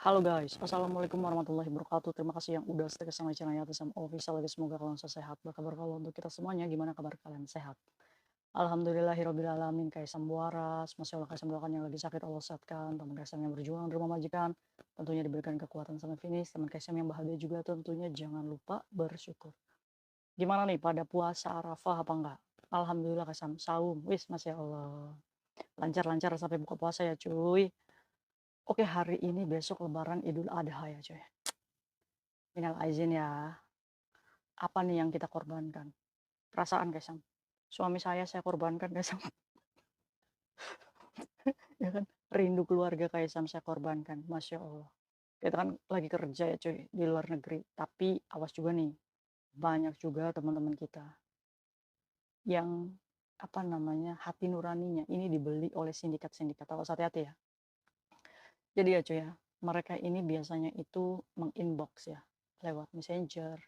Halo guys, assalamualaikum warahmatullahi wabarakatuh. Terima kasih yang udah stay sama channel Yatisam Official. Semoga kalian sehat. Berkabar kalau untuk kita semuanya, gimana kabar kalian? Sehat? Alhamdulillahirobbilalamin. Kayak waras. Masya Allah, kaisam doakan yang lagi sakit Allah sehatkan. Teman kaisam yang berjuang di rumah majikan tentunya diberikan kekuatan sampai finish. Teman kaisam yang bahagia juga tentunya jangan lupa bersyukur. Gimana nih pada puasa Arafah apa enggak? Alhamdulillah kaisam saum. Wis, Masya Allah. Lancar-lancar sampai buka puasa ya cuy. Oke, hari ini besok lebaran Idul Adha ya cuy. Minal aizin ya. Apa nih yang kita korbankan? Perasaan guys. Suami saya korbankan guys. Ya kan? Rindu keluarga Kaisam saya korbankan. Masya Allah. Kita kan lagi kerja ya cuy di luar negeri. Tapi awas juga nih. Banyak juga teman-teman kita yang apa namanya hati nuraninya ini dibeli oleh sindikat-sindikat. Awas hati-hati ya. Jadi ya cuy ya. Mereka ini biasanya itu menginbox ya. Lewat messenger.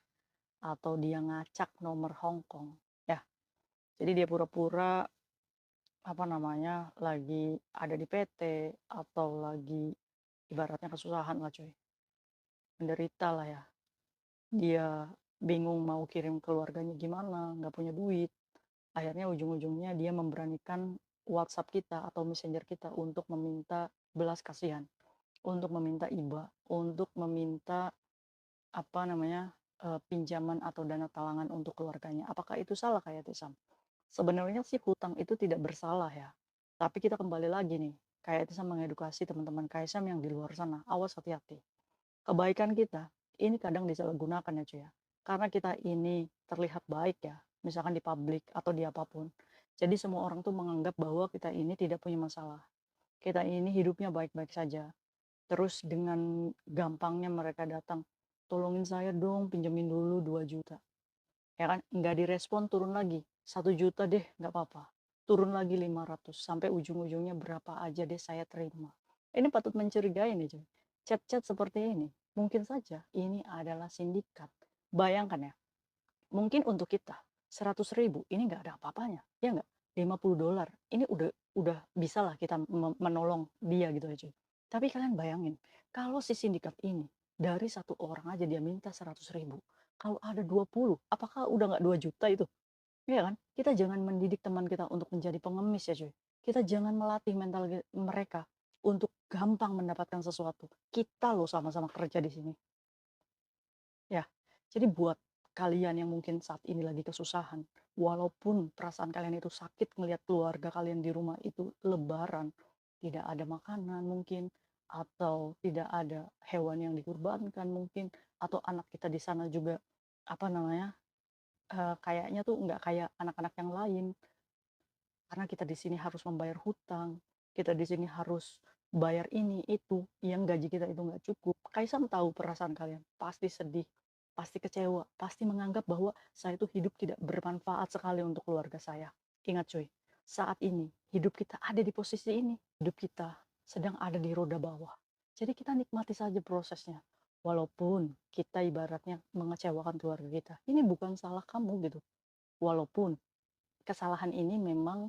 Atau dia ngacak nomor Hongkong. Ya. Jadi dia pura-pura apa namanya lagi ada di PT atau lagi ibaratnya kesusahan lah cuy, menderita lah ya, dia bingung mau kirim keluarganya gimana, nggak punya duit, akhirnya ujung-ujungnya dia memberanikan WhatsApp kita atau Messenger kita untuk meminta belas kasihan, untuk meminta iba, untuk meminta apa namanya pinjaman atau dana talangan untuk keluarganya. Apakah itu salah kayak Tisam? Sebenarnya sih hutang itu tidak bersalah ya. Tapi kita kembali lagi nih, kayak Tisam mengedukasi teman-teman Kaisam yang di luar sana, awas hati-hati. Kebaikan kita ini kadang disalahgunakan ya cuy ya. Karena kita ini terlihat baik ya, misalkan di publik atau di apapun. Jadi semua orang tuh menganggap bahwa kita ini tidak punya masalah. Kita ini hidupnya baik-baik saja. Terus dengan gampangnya mereka datang, tolongin saya dong, pinjemin dulu 2 juta. Ya kan, nggak direspon turun lagi, 1 juta deh, nggak apa-apa. Turun lagi 500, sampai ujung-ujungnya berapa aja deh saya terima. Ini patut mencurigai nih cuy. Chat-chat seperti ini, mungkin saja ini adalah sindikat. Bayangkan ya, mungkin untuk kita 100.000 ini nggak ada apa-apanya, ya nggak? $50 ini udah bisa lah kita menolong dia gitu aja. Tapi kalian bayangin, kalau si sindikat ini dari satu orang aja dia minta 100.000, kalau ada 20, apakah udah nggak 2 juta itu? Iya kan? Kita jangan mendidik teman kita untuk menjadi pengemis ya cuy. Kita jangan melatih mental mereka untuk gampang mendapatkan sesuatu. Kita loh sama-sama kerja di sini. Ya, jadi buat kalian yang mungkin saat ini lagi kesusahan, walaupun perasaan kalian itu sakit ngelihat keluarga kalian di rumah itu lebaran, tidak ada makanan mungkin, atau tidak ada hewan yang dikurbankan mungkin, atau anak kita di sana juga apa namanya kayaknya tuh nggak kayak anak-anak yang lain, karena kita di sini harus membayar hutang, kita di sini harus bayar ini itu, yang gaji kita itu nggak cukup. Kaisam tahu perasaan kalian, pasti sedih, pasti kecewa, pasti menganggap bahwa saya itu hidup tidak bermanfaat sekali untuk keluarga saya. Ingat cuy, saat ini hidup kita ada di posisi ini, hidup kita sedang ada di roda bawah. Jadi kita nikmati saja prosesnya. Walaupun kita ibaratnya mengecewakan keluarga kita, ini bukan salah kamu gitu. Walaupun kesalahan ini memang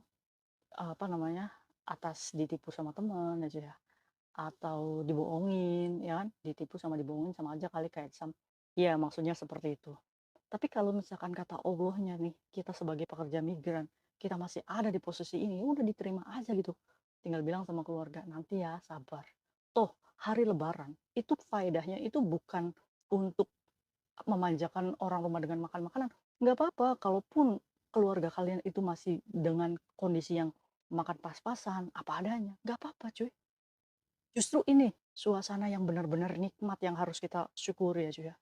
apa namanya atas ditipu sama teman aja ya, atau dibohongin ya kan, ditipu sama dibohongin sama aja kali kayak sam, ya maksudnya seperti itu. Tapi kalau misalkan kata Allahnya nih, kita sebagai pekerja migran, kita masih ada di posisi ini, ya udah diterima aja gitu, tinggal bilang sama keluarga nanti ya sabar. Toh hari lebaran itu faedahnya itu bukan untuk memanjakan orang rumah dengan makan makanan, nggak apa-apa kalaupun keluarga kalian itu masih dengan kondisi yang makan pas-pasan, apa adanya, nggak apa-apa cuy. Justru ini suasana yang benar-benar nikmat yang harus kita syukuri ya cuy ya.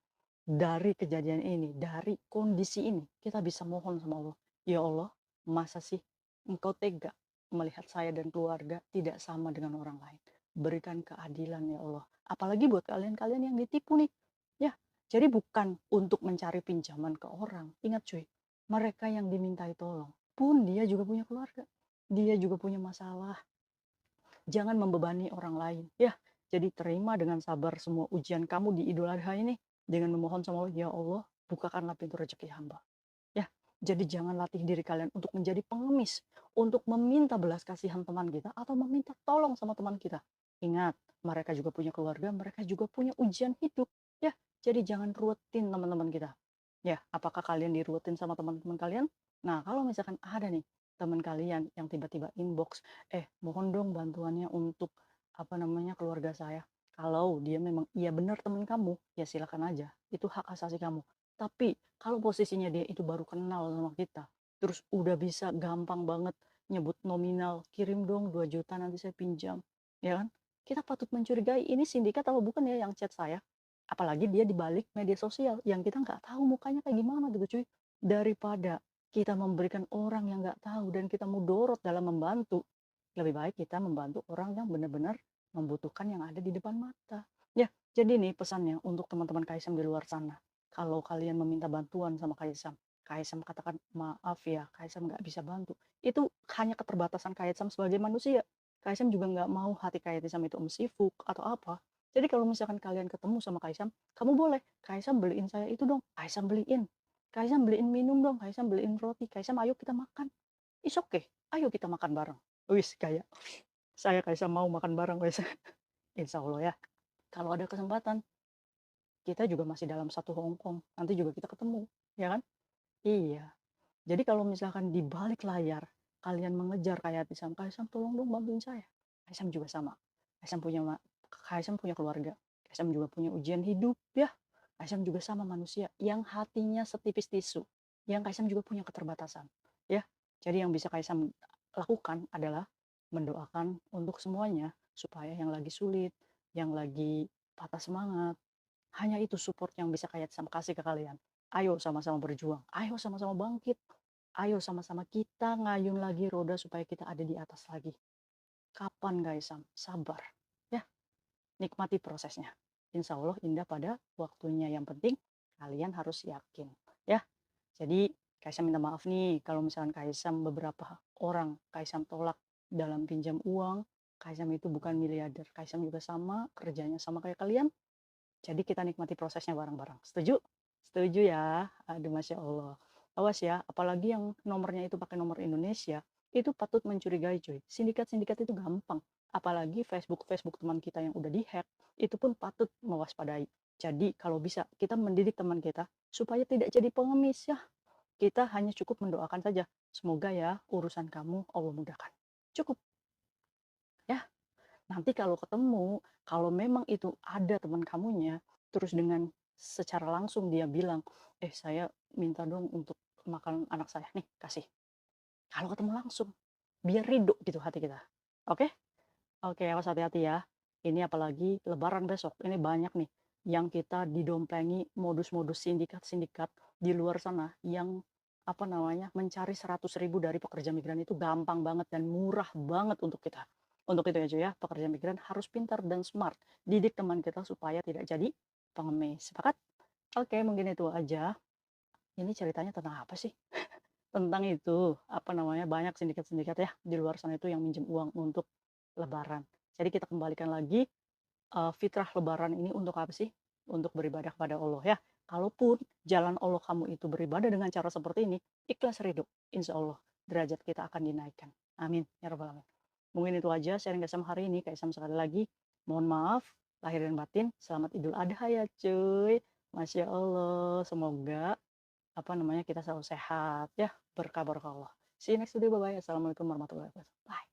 Dari kejadian ini, dari kondisi ini, kita bisa mohon sama Allah. Ya Allah, masa sih engkau tega melihat saya dan keluarga tidak sama dengan orang lain. Berikan keadilan ya Allah. Apalagi buat kalian-kalian yang ditipu nih. Ya, jadi bukan untuk mencari pinjaman ke orang. Ingat cuy, mereka yang dimintai tolong pun dia juga punya keluarga. Dia juga punya masalah. Jangan membebani orang lain. Ya, jadi terima dengan sabar semua ujian kamu di Idul Adha ini dengan memohon sama Allah, ya Allah, bukakanlah pintu rezeki hamba. Ya, jadi jangan latih diri kalian untuk menjadi pengemis, untuk meminta belas kasihan teman kita atau meminta tolong sama teman kita. Ingat, mereka juga punya keluarga, mereka juga punya ujian hidup, ya. Jadi jangan ruwetin teman-teman kita. Ya, apakah kalian diruwetin sama teman-teman kalian? Nah, kalau misalkan ada nih teman kalian yang tiba-tiba inbox, mohon dong bantuannya untuk apa namanya keluarga saya. Kalau dia memang iya benar teman kamu, ya silakan aja. Itu hak asasi kamu. Tapi kalau posisinya dia itu baru kenal sama kita, terus udah bisa gampang banget nyebut nominal, kirim dong 2 juta nanti saya pinjam, ya kan? Kita patut mencurigai ini sindikat atau bukan ya yang chat saya. Apalagi dia di balik media sosial yang kita nggak tahu mukanya kayak gimana gitu cuy. Daripada kita memberikan orang yang nggak tahu dan kita mudorot dalam membantu, lebih baik kita membantu orang yang benar-benar membutuhkan yang ada di depan mata. Ya, jadi nih pesannya untuk teman-teman Kaisam di luar sana. Kalau kalian meminta bantuan sama Kaisam, Kaisam katakan maaf ya, Kaisam nggak bisa bantu. Itu hanya keterbatasan Kaisam sebagai manusia. Kaisam juga nggak mau hati Kaisam itu sibuk atau apa. Jadi kalau misalkan kalian ketemu sama Kaisam, kamu boleh, Kaisam beliin saya itu dong, Kaisam beliin. Kaisam beliin minum dong, Kaisam beliin roti, Kaisam ayo kita makan. It's okay, ayo kita makan bareng. Wis kayak saya Kaisam mau makan bareng guys. Insya Allah ya. Kalau ada kesempatan, kita juga masih dalam satu Hongkong. Nanti juga kita ketemu, ya kan? Iya. Jadi kalau misalkan di balik layar kalian mengejar kayak Kaisam, Kaisam tolong dong bantuin saya. Kaisam juga sama. Kaisam punya Kaisam punya keluarga. Kaisam juga punya ujian hidup ya. Kaisam juga sama manusia yang hatinya setipis tisu. Yang Kaisam juga punya keterbatasan. Ya. Jadi yang bisa Kaisam lakukan adalah mendoakan untuk semuanya supaya yang lagi sulit, yang lagi patah semangat, hanya itu support yang bisa Kaisam kasih ke kalian. Ayo sama-sama berjuang, ayo sama-sama bangkit, ayo sama-sama kita ngayun lagi roda supaya kita ada di atas lagi. Kapan guys, sabar. Ya, nikmati prosesnya. Insya Allah indah pada waktunya. Yang penting kalian harus yakin. Ya, jadi Kaisam minta maaf nih kalau misalkan Kaisam beberapa orang Kaisam tolak dalam pinjam uang. Kaisam itu bukan miliarder. Kaisam juga sama, kerjanya sama kayak kalian. Jadi kita nikmati prosesnya bareng-bareng. Setuju? Setuju ya. Aduh, Masya Allah. Awas ya, apalagi yang nomornya itu pakai nomor Indonesia, itu patut mencurigai cuy. Sindikat-sindikat itu gampang. Apalagi Facebook-Facebook teman kita yang udah dihack, itu pun patut mewaspadai. Jadi kalau bisa, kita mendidik teman kita supaya tidak jadi pengemis ya. Kita hanya cukup mendoakan saja. Semoga ya urusan kamu Allah mudahkan. Cukup ya. Nanti kalau ketemu, kalau memang itu ada teman kamunya, terus dengan secara langsung dia bilang, saya minta dong untuk makan anak saya, nih kasih. Kalau ketemu langsung, biar ridho gitu hati kita. Oke? Oke, awas hati-hati ya. Ini apalagi lebaran besok, ini banyak nih yang kita didompengi modus-modus sindikat-sindikat di luar sana yang apa namanya mencari 100.000 dari pekerja migran itu gampang banget dan murah banget untuk kita. Untuk itu aja ya, pekerja migran harus pintar dan smart. Didik teman kita supaya tidak jadi pengemis. Sepakat? Oke, mungkin itu aja. Ini ceritanya tentang apa sih? Tentang itu, apa namanya, banyak sindikat-sindikat ya di luar sana itu yang minjem uang untuk lebaran. Jadi kita kembalikan lagi, fitrah lebaran ini untuk apa sih? Untuk beribadah kepada Allah ya. Kalaupun jalan Allah kamu itu beribadah dengan cara seperti ini, ikhlas ridho, insya Allah derajat kita akan dinaikkan. Amin ya rabbal alamin. Mungkin itu aja sharing Kak Isam hari ini. Kak Isam sekali lagi mohon maaf lahir dan batin. Selamat Idul Adha ya cuy. Masya Allah. Semoga apa namanya kita selalu sehat ya, berkah berkah Allah. See you next video, bye bye. Assalamualaikum warahmatullahi wabarakatuh. Bye.